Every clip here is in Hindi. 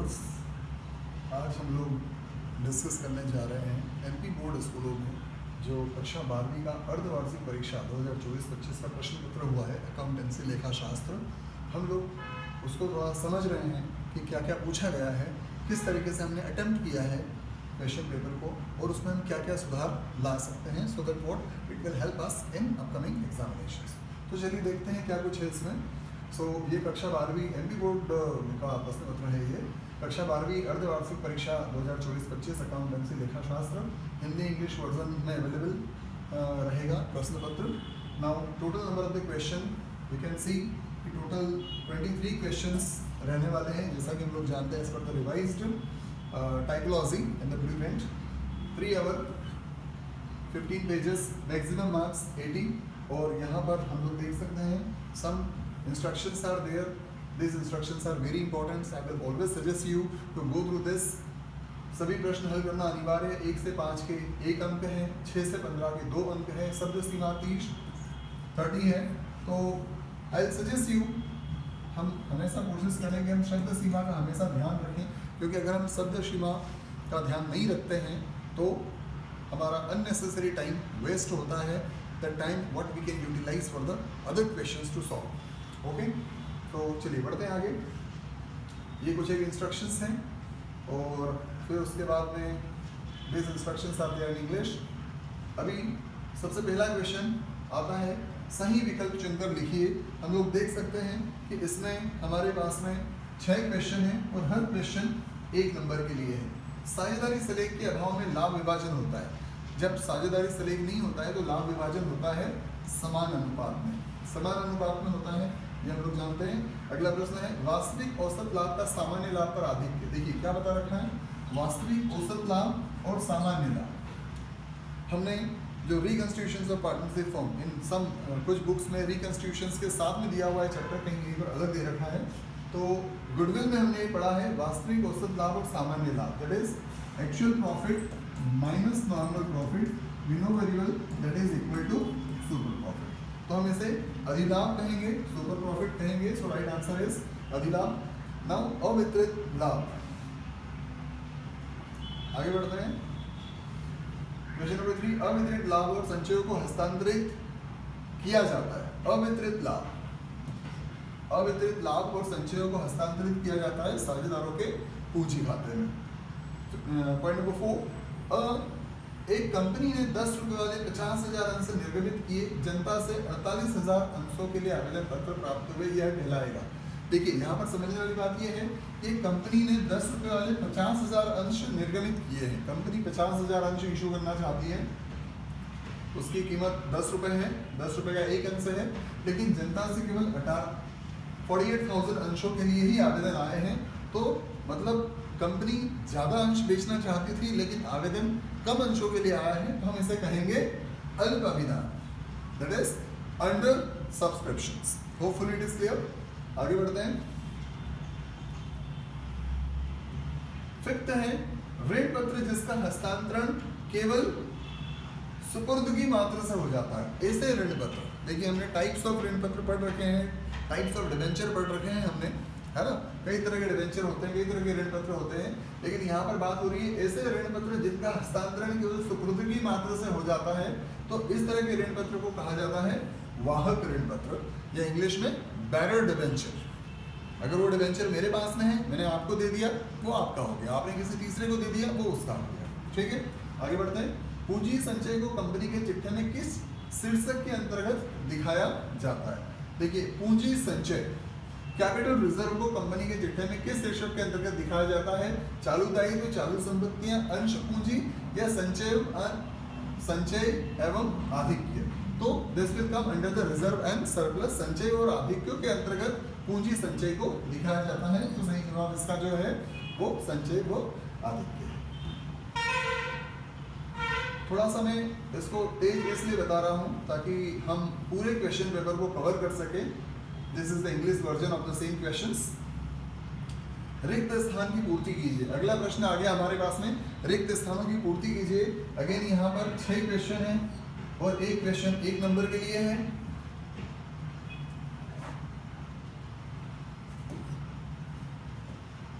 व्यूअर्स, आज हम लोग डिस्कस करने जा रहे हैं एमपी बोर्ड स्कूलों में जो कक्षा 12वीं का अर्धवार्षिक परीक्षा 2024-25 का प्रश्न पत्र हुआ है अकाउंटेंसी लेखा शास्त्र। हम लोग उसको थोड़ा समझ रहे हैं कि क्या क्या पूछा गया है, किस तरीके से हमने अटेम्प्ट किया है क्वेश्चन पेपर को और उसमें हम क्या क्या सुधार ला सकते हैं, so that what it will help us in upcoming examinations. तो चलिए देखते हैं क्या कुछ है इसमें। ये कक्षा 12वीं एमपी बोर्ड का प्रश्न पत्र है। ये कक्षा 12वीं अर्धवार्षिक परीक्षा 2024-25 अकाउंटेंसी लेखा शास्त्र हिंदी इंग्लिश वर्जन में अवेलेबल रहेगा प्रश्न पत्र। Now total number of the question we can see कि टोटल 23 क्वेश्चंस रहने वाले हैं, जैसा कि हम लोग जानते हैं as per the revised typology in the blueprint. 3 hour 15 pages, maximum marks 80। और यहाँ पर हम लोग देख सकते हैं सम instructions are there. These instructions are very important. I will always suggest you to go through this. सभी प्रश्न हल करना अनिवार्य है। 1 से 5 के 1 अंक हैं, 6 से 15 के 2 अंक हैं, शब्द सीमा 30 है। तो आई सजेस्ट यू, हम हमेशा कोशिश करें कि हम शब्द सीमा का हमेशा ध्यान रखें, क्योंकि अगर हम शब्द सीमा का ध्यान नहीं रखते हैं तो हमारा अननेसेसरी टाइम वेस्ट होता है। The time what we can utilise for the other questions to solve. Okay, तो चलिए बढ़ते हैं आगे। ये कुछ एक इंस्ट्रक्शंस हैं और फिर उसके बाद में this instructions are there in English. अभी सबसे पहला क्वेश्चन आता है, सही विकल्प चुनकर लिखिए। हम लोग देख सकते हैं कि इसमें हमारे पास में 6 क्वेश्चन हैं और हर क्वेश्चन 1 नंबर के लिए है। साझेदारी सलेख के अभाव में लाभ विभाजन होता है। जब साझेदारी सलेख नहीं होता है तो लाभ विभाजन होता है समान अनुपात में। समान अनुपात में होता है, ये हम लोग जानते हैं। अगला प्रश्न है, वास्तविक औसत लाभ का सामान्य लाभ पर आधिक्य। देखिए क्या बता रखा है, वास्तविक औसत लाभ और सामान्य लाभ। हमने जो रिकंस्टिट्यूशंस ऑफ पार्टनरशिप फॉर्म इन सम कुछ बुक्स में रिकंस्टिट्यूशंस के साथ में दिया हुआ है चैप्टर, कहीं कहीं पर अलग दे रखा है। तो गुडविल में हमने पढ़ा है वास्तविक औसत लाभ और सामान्य लाभ, that is actual profit minus normal profit, we know very well that is equal to super profit. तो हम इसे अधिलाभ कहेंगे, सुपर प्रॉफिट कहेंगे। सो राइट आंसर इज अधिलाभ। नाउ अवितरित लाभ। आगे बढ़ते हैं। क्वेश्चन नंबर 3, अवितरित लाभ और संचयों को हस्तांतरित किया जाता है। अवितरित लाभ, अवितरित लाभ और संचयों को हस्तांतरित किया जाता है साझेदारों के पूंजी खाते में। पॉइंट नंबर 4, एक कंपनी ने 10 रुपए वाले 50,000 अंश निर्गमित किए, जनता से 48,000 अंशों के लिए आवेदन पत्र प्राप्त हुए, यह कहलाएगा। देखिए यहाँ पर समझने वाली बात यह है कि कंपनी ने 10 रुपए वाले 50,000 अंश निर्गमित किए हैं। कंपनी 50,000 अंश इशू करना चाहती है, उसकी कीमत 10 रुपए है, 10 रुपए का 1 अंश है, लेकिन जनता से केवल 48,000 अंशों के लिए ही आवेदन आए हैं। तो मतलब कंपनी ज़्यादा अंश बेचना चाहती थी लेकिन आवेदन कम अंशों के लिए आया है, तो हम इसे कहेंगे अल्प अभिदान, that is under subscriptions. Hopefully it is clear. आगे बढ़ते हैं। 5th है, ऋण पत्र जिसका हस्तांतरण केवल सुपुर्दगी मात्र से हो जाता है, ऐसे ऋण पत्र। देखिए हमने टाइप्स ऑफ ऋण पत्र पढ़ रखे हैं, टाइप्स ऑफ डिबेंचर पढ़ रखे हैं हमने, है ना। कई तरह के डिबेंचर होते हैं, कई तरह के ऋण पत्र होते हैं, लेकिन यहाँ पर बात हो रही है ऐसे ऋण पत्र जिनका हस्तांतरण केवल सुपुर्दगी मात्र से हो जाता है। तो इस तरह के ऋण पत्र को कहा जाता है वाहक ऋण पत्र, या इंग्लिश में बैरर डिबेंचर। अगर वो डिबेंचर मेरे पास में है, मैंने आपको दे दिया, वो आपका हो गया, आपने किसी तीसरे को दे दिया, वो उसका हो गया। ठीक है, आगे बढ़ते हैं। पूंजी संचय को कंपनी के चिट्ठे में किस शीर्षक के अंतर्गत दिखाया जाता है। देखिए पूंजी संचय, कैपिटल रिजर्व को कंपनी के चिट्ठे में किस शीर्षक के अंतर्गत दिखाया जाता है। चालू दायित्व, चालू संपत्तियां, अंश पूंजी, या संचय एवं आधिक्य। तो this will come under the reserve and surplus. संचय और आधिक्य के अंतर्गत पूंजी संचय को दिखाया जाता है। तो सही जवाब इसका जो है वो संचय व आधिक्य है। थोड़ा सा मैं इसको तेज इसलिए बता रहा हूं ताकि हम पूरे क्वेश्चन पेपर को कवर कर सके। This is the English version of the same questions. रिक्त स्थान की पूर्ति कीजिए। अगला प्रश्न आ गया हमारे पास में, रिक्त स्थानों की पूर्ति कीजिए। अगेन यहाँ पर 6 क्वेश्चन हैं और एक क्वेश्चन 1 नंबर के लिए है।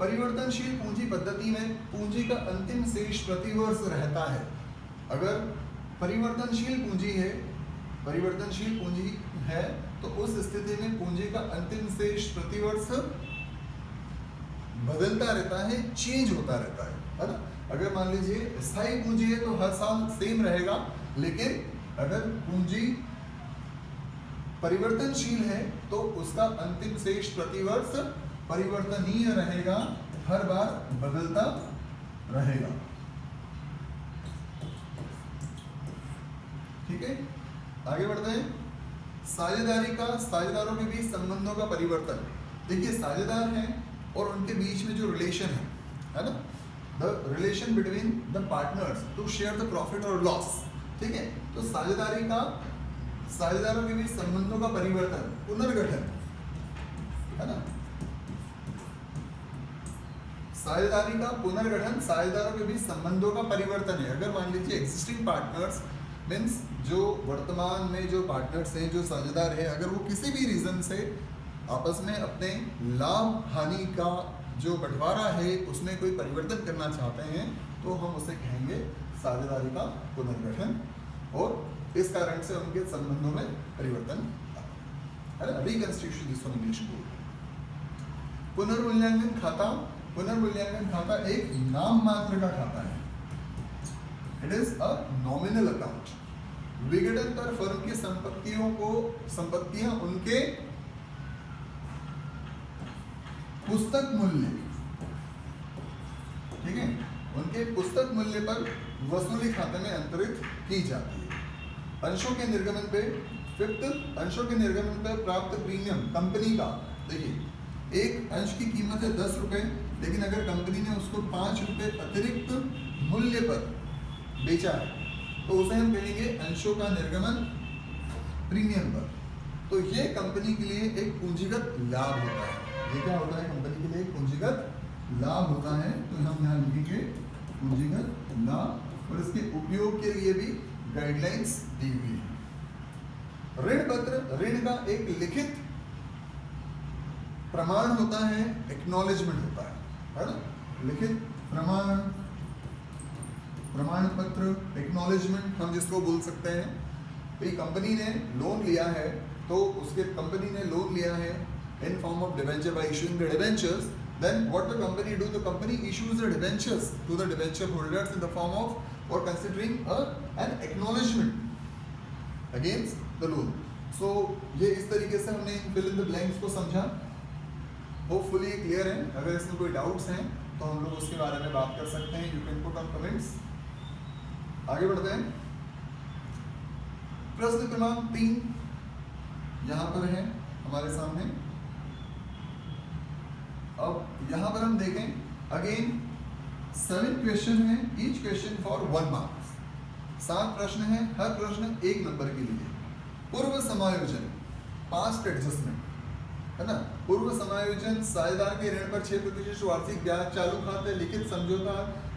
परिवर्तनशील पूंजी पद्धति में पूंजी का अंतिम शेष प्रतिवर्ष रहता है। अगर परिवर्तनशील पूंजी है तो उस स्थिति में पूंजी का अंतिम शेष प्रतिवर्ष बदलता रहता है, चेंज होता रहता है ना। अगर मान लीजिए स्थायी पूंजी है तो हर साल सेम रहेगा, लेकिन अगर पूंजी परिवर्तनशील है तो उसका अंतिम शेष प्रतिवर्ष परिवर्तनीय रहेगा, हर बार बदलता रहेगा। ठीक है, आगे बढ़ते हैं। साझेदारों के बीच संबंधों का परिवर्तन। देखिए साझेदार हैं और उनके बीच में जो रिलेशन है ना, the relation between the partners to share the profit और लॉस। ठीक है, तो साझेदारों के बीच संबंधों का परिवर्तन, पुनर्गठन है ना, साझेदारी का पुनर्गठन साझेदारों के बीच संबंधों का परिवर्तन है। अगर मान लीजिए एग्जिस्टिंग पार्टनर्स मीन्स जो वर्तमान में जो पार्टनर्स हैं, जो साझेदार हैं, अगर वो किसी भी रीजन से आपस में अपने लाभ हानि का जो बंटवारा है उसमें कोई परिवर्तन करना चाहते हैं तो हम उसे कहेंगे साझेदारी का पुनर्गठन, और इस कारण से उनके संबंधों में परिवर्तन है ना। रिकंस्टिट्यूशन जिसको इंग्लिश बोलते। पुनर्मूल्यांकन खाता एक नाम मात्र का खाता है। It is a nominal account. विघटन पर फर्म की संपत्तियां उनके पुस्तक मूल्य, ठीक है, उनके पुस्तक मूल्य पर वसूली खाते में अंतरित की जाती है। अंशों के निर्गमन पे प्राप्त प्रीमियम कंपनी का, देखिए एक अंश की कीमत है 10 रुपए, लेकिन अगर कंपनी ने उसको 5 रुपए अतिरिक्त मूल्य पर बेचा है तो उसे हम कहेंगे अंशों का निर्गमन प्रीमियम पर। तो ये कंपनी के लिए एक पूंजीगत लाभ होता है। ये क्या होता है? कंपनी के लिए एक पूंजीगत लाभ होता है। तो हम यहाँ लिखेंगे पूंजीगत लाभ, और इसके उपयोग के लिए भी गाइडलाइंस दी हुई है। ऋण पत्र, ऋण का एक लिखित प्रमाण होता है, एक्नॉलेजमेंट होता है ना। लिखित प्रमाण पत्र, एक्नॉलेजमेंट हम जिसको बोल सकते हैं। तो कंपनी ने लोन लिया है तो उसके कंपनी ने लोन लिया है in form of debenture by issuing the debentures, then what the company do? The company issues the debentures to the debenture holders in the form of or considering an acknowledgement against the loan. So ये इस तरीके से हमने fill in the blanks को समझा। Hopefully क्लियर है। अगर इसमें कोई डाउट्स हैं तो हम लोग उसके बारे में बात कर सकते हैं। You can put on comments। आगे बढ़ते हैं। प्रश्न क्रमांक 3 यहाँ पर है हमारे सामने। अब यहाँ पर हम देखें अगेन 7 क्वेश्चन है, ईच क्वेश्चन फॉर 1 मार्क्स। 7 प्रश्न है, हर प्रश्न 1 नंबर के लिए। पूर्व समायोजन, पास्ट एडजस्टमेंट है ना। पूर्व समायोजन, साझेदार के ऋण पर 6% वार्षिक ब्याज, चालू खाते, लिखित समझौता,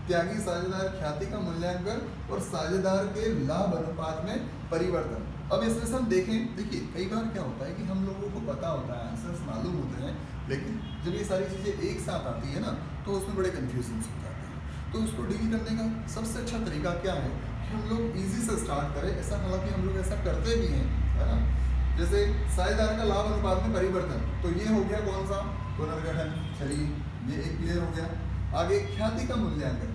त्यागी साझेदार, ख्याति का मूल्यांकन और साझेदार के लाभ अनुपात में परिवर्तन। अब इसमें से हम देखें, देखिए कई बार क्या होता है कि हम लोगों को पता होता है, आंसर्स मालूम होते हैं, लेकिन जब ये सारी चीज़ें एक साथ आती है ना तो उसमें बड़े कन्फ्यूजन हो जाते हैं। तो उसको डील करने का सबसे अच्छा तरीका क्या है कि हम लोग ईजी से स्टार्ट करें। ऐसा हालांकि हम लोग ऐसा करते भी हैं, है ना। जैसे साझेदार का लाभ अनुपात में परिवर्तन, तो ये हो गया कौन सा? पुनर्गठन। चलिए ये एक क्लियर हो गया। आगे ख्याति का मूल्यांकन,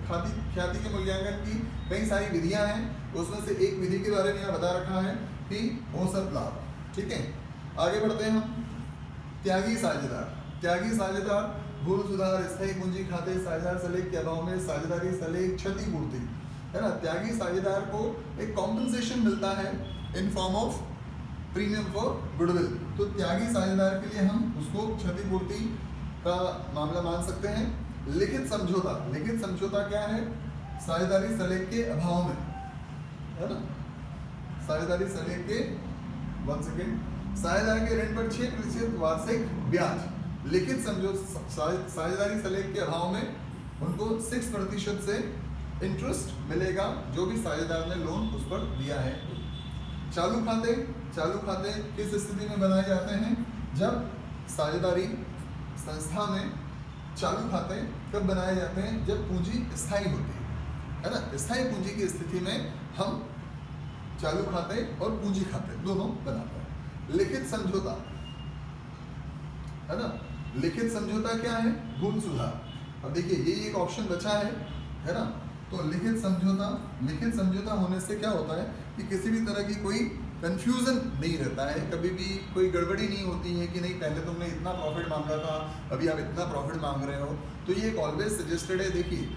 ख्याति के मूल्यांकन की कई सारी विधियां हैं, उसमें से एक विधि के बारे में यहाँ बता रखा है कि औसत लाभ। ठीक है, आगे बढ़ते हैं हम। त्यागी साझेदार, भूल सुधार, स्थायी पूंजी खाते, साझेदार सलेख के अभाव में साझेदारी सलेख क्षतिपूर्ति, है ना। त्यागी साझेदार को एक कॉम्पनसेशन मिलता है in form of premium for goodwill. तो त्यागी साझेदार के लिए हम उसको क्षतिपूर्ति का मामला मान सकते हैं। लिखित समझौता क्या है? साझेदारी सलेख के अभाव में, है ना। साझेदारी सलेख के साझेदार के ऋण पर 6% वार्षिक ब्याज। लिखित साझेदारी सलेख के अभाव में उनको 6% से इंटरेस्ट मिलेगा जो भी साझेदार ने लोन उस पर दिया है। चालू खाते किस स्थिति में बनाए जाते हैं? जब साझेदारी संस्था में चालू खाते कब बनाए जाते हैं? जब पूंजी स्थायी होती है ना। स्थायी पूंजी की स्थिति में हम चालू खाते और पूंजी खाते दोनों बनाते हैं। लिखित समझौता है ना। लिखित समझौता क्या है? गुण सुधार। अब देखिए ये एक ऑप्शन बचा है ना। तो लिखित समझौता होने से क्या होता है कि किसी भी तरह की कोई कंफ्यूजन नहीं रहता है, कभी भी कोई गड़बड़ी नहीं होती है कि नहीं पहले तुमने इतना प्रॉफिट मांगा था, अभी आप इतना प्रॉफिट मांग रहे हो। तो ये एक ऑलवेज सजेस्टेड है। देखिए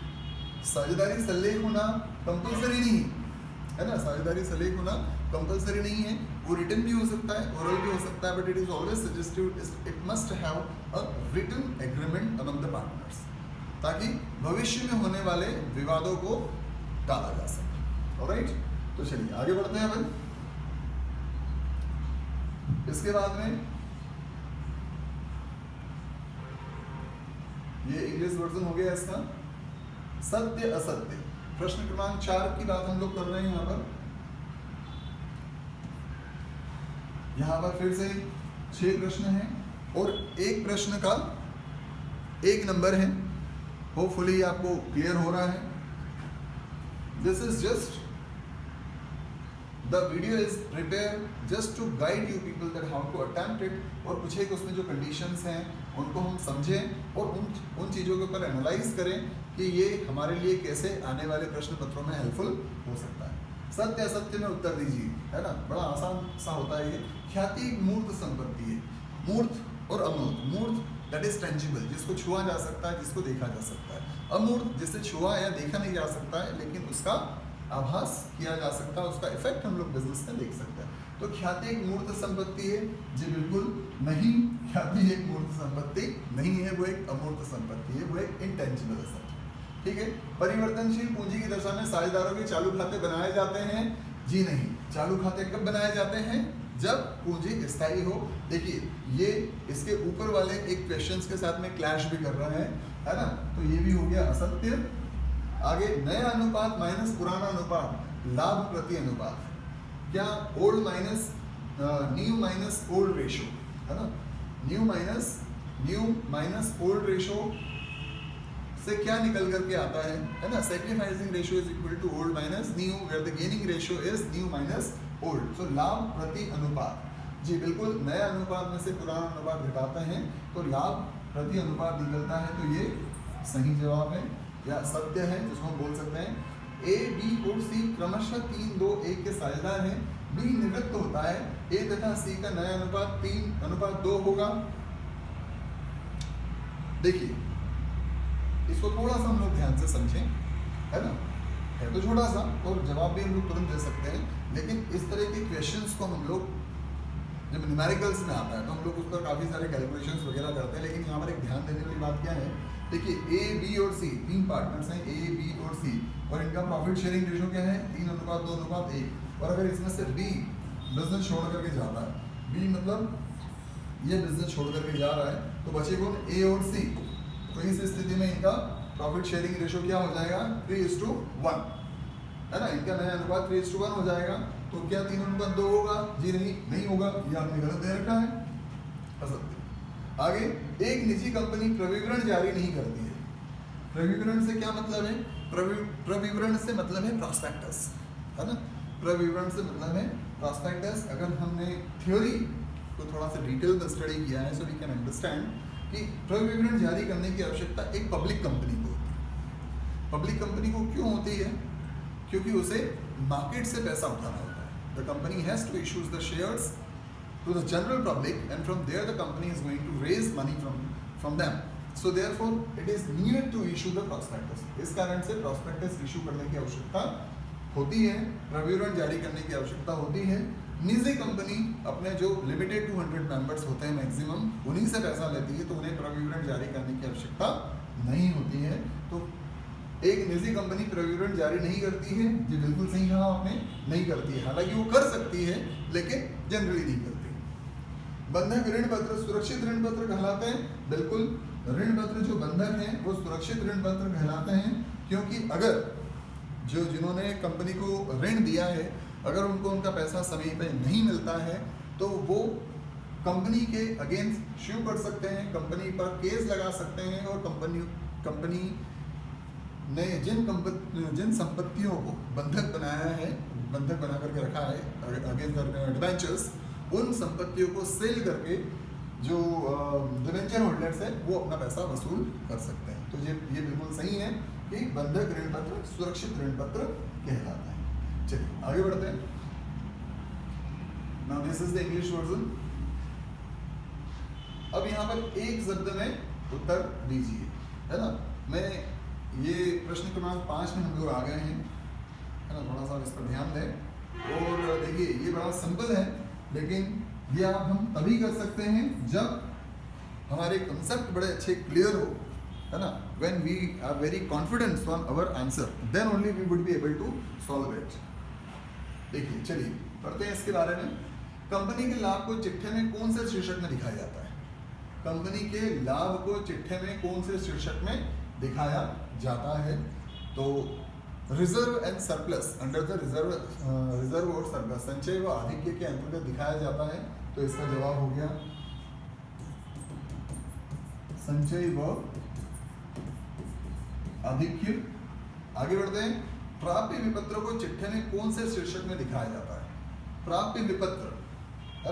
साझेदारी सलेख होना कंपलसरी नहीं है ना। साझेदारी सलेख होना कंपलसरी नहीं है, वो रिटन भी हो सकता है, ओरल भी हो सकता है, but it is always suggested it must have a written agreement among the partners, ताकि भविष्य में होने वाले विवादों को टाला जा सके। ऑलराइट, तो चलिए आगे बढ़ते हैं अपन। इसके बाद में ये इंग्लिश वर्जन हो गया इसका। सत्य असत्य, प्रश्न क्रमांक 4 की बात हम लोग कर रहे हैं यहाँ पर। यहाँ पर फिर से 6 प्रश्न हैं और एक प्रश्न का 1 नंबर है। होपफुली आपको क्लियर हो रहा है। This is just the video is prepare just to guide you people that how to attempt it, और कुछ एक उसमें जो कंडीशंस हैं उनको हम समझें और उन चीज़ों के ऊपर एनालाइज करें कि ये हमारे लिए कैसे आने वाले प्रश्न पत्रों में हेल्पफुल हो सकता है। सत्य असत्य में उत्तर दीजिए, है ना। बड़ा आसान सा होता है ये। ख्याति एक मूर्त संपत्ति है। मूर्त और अमूर्त। मूर्त दैट इज टेंजिबल, जिसको छुआ जा सकता है, जिसको देखा जा सकता है। अमूर्त जिसे छुआ या देखा नहीं जा सकता है, लेकिन उसका आभास किया जा सकता है, उसका इफेक्ट हम लोग बिजनेस में देख सकते हैं। तो ख्याति एक मूर्त संपत्ति है? जी बिल्कुल नहीं, ख्याति एक मूर्त संपत्ति नहीं है, वो एक अमूर्त संपत्ति है, वो एक इंटेंजिबल एसेट। ठीक है। परिवर्तनशील पूंजी की दशा में साझेदारों के चालू खाते बनाए जाते हैं? जी नहीं। चालू खाते कब बनाए जाते हैं? जब पूंजी स्थायी हो। देखिए ये इसके ऊपर वाले एक क्वेश्चंस के साथ में क्लैश भी कर रहे हैं, है ना। तो ये भी हो गया असत्य। आगे नया अनुपात माइनस पुराना अनुपात, लाभ प्रति अनुपात। क्या old minus new minus old ratio, है ना। न्यू माइनस ओल्ड रेशो से क्या निकल करके आता है ना। Sacrificing ratio is equal to old minus new, where the gaining ratio is new minus old. So लाभ प्रति अनुपात। जी बिल्कुल, नए अनुपात में से पुराना अनुपात घटाते हैं तो लाभ प्रति अनुपात निकलता है। तो ये सही जवाब है या सत्य है, जिसको हम बोल सकते हैं। ए, बी और सी क्रमशः 3, 2, 1 के साझेदार हैं। बी निवृत्त होता है। ए तथा सी का नया अनुपात 3:2 होगा। देखिए इसको थोड़ा सा हम लोग ध्यान से समझें, है ना। है तो छोटा सा और जवाब भी हम लोग तुरंत दे सकते हैं, लेकिन इस तरह के क्वेश्चंस को हम लोग जब न्यूमेरिकल्स में आता है तो हम लोग उस पर काफ़ी सारे कैलकुलेशंस वगैरह करते हैं। लेकिन यहाँ पर एक ध्यान देने वाली बात क्या है, देखिए ए, बी और सी 3 पार्टनर्स हैं, ए, बी और सी, और इनका प्रॉफिट शेयरिंग रेशो क्या है? 3:2:1। और अगर इसमें से बी बिजनेस छोड़ करके जाता है, बी मतलब ये बिजनेस छोड़ करके जा रहा है, तो बचे कौन? ए और सी। तो इस स्थिति में इनका प्रॉफिट शेयरिंग रेशो क्या हो जाएगा? 3:1, है ना। इनका नया अनुपात 3:1 हो जाएगा। तो क्या 3:2 होगा? जी नहीं होगा, ये आपने गलत दे रखा है, असत्य। आगे, एक निजी कंपनी प्रविवरण जारी नहीं करती है। प्रविवरण से क्या मतलब है? प्रविवरण से मतलब है प्रॉस्पेक्टस, है ना। प्रविवरण से मतलब है प्रॉस्पेक्टस। अगर हमने थ्योरी को थोड़ा सा डिटेल में स्टडी किया है, सो वी कैन अंडरस्टैंड कि प्रविवरण जारी करने की आवश्यकता एक पब्लिक कंपनी को होती है। पब्लिक कंपनी को क्यों होती है? क्योंकि उसे मार्केट से पैसा उठाना होता है। The company has to issues the shares to the general public, and from there the company is going to raise money from them. So therefore it is needed to issue the prospectus. इस कारण से prospectus issue करने की आवश्यकता होती है, प्रविवरण जारी करने की आवश्यकता होती है। निजी कंपनी अपने जो लिमिटेड 200 मेंबर्स होते हैं मैक्सिमम, उन्हीं से पैसा लेती है, तो उन्हें प्रविवरण जारी करने की आवश्यकता नहीं होती है। तो एक निजी कंपनी प्रविवरण जारी नहीं करती है, जी बिल्कुल सही कहा आपने, नहीं करती है। हालांकि वो कर सकती है लेकिन जनरली नहीं करती। बंधक ऋण पत्र सुरक्षित ऋण पत्र कहलाते हैं। बिल्कुल, ऋण पत्र जो बंधक हैं वो सुरक्षित ऋण पत्र कहलाते हैं, क्योंकि अगर जिन्होंने कंपनी को ऋण दिया है, अगर उनको उनका पैसा समय पे नहीं मिलता है तो वो कंपनी के अगेंस्ट श्यू कर सकते हैं, कंपनी पर केस लगा सकते हैं, और कंपनी ने जिन संपत्तियों को बंधक बनाया है, बंधक बना करके रखा है अगेंस्ट डिबेंचर्स, उन संपत्तियों को सेल करके जो डिबेंचर होल्डर्स है वो अपना पैसा वसूल कर सकते हैं। तो ये बिल्कुल सही है कि बंधक ऋण पत्र सुरक्षित ऋण पत्र कहलाता है। चलिए आगे बढ़ते हैं। Now this is the English version. अब यहाँ पर एक शब्द में उत्तर दीजिए, है ना। मैं ये प्रश्न क्रमांक 5 में हम लोग आ गए हैं, है ना। थोड़ा सा इस पर ध्यान दें। और देखिए ये बड़ा सिंपल है, लेकिन ये आप हम तभी कर सकते हैं जब हमारे कंसेप्ट बड़े अच्छे क्लियर हो, है ना। When we are very confident on our answer, then only we would be able to solve it. देखिए चलिए पढ़ते हैं इसके बारे में। कंपनी के लाभ को चिट्ठे में कौन से शीर्षक में दिखाया जाता है? कंपनी के लाभ को चिट्ठे में कौन से शीर्षक में दिखाया जाता है? तो reserve and surplus, under the reserve और सरप्लस, संचय व आधिक्य के अंतर्गत दिखाया जाता है। तो इसका जवाब हो गया संचय व आधिक्य। आगे बढ़ते हैं। प्राप्य विपत्र को चिट्ठे में कौन से शीर्षक में दिखाया जाता है? प्राप्य विपत्र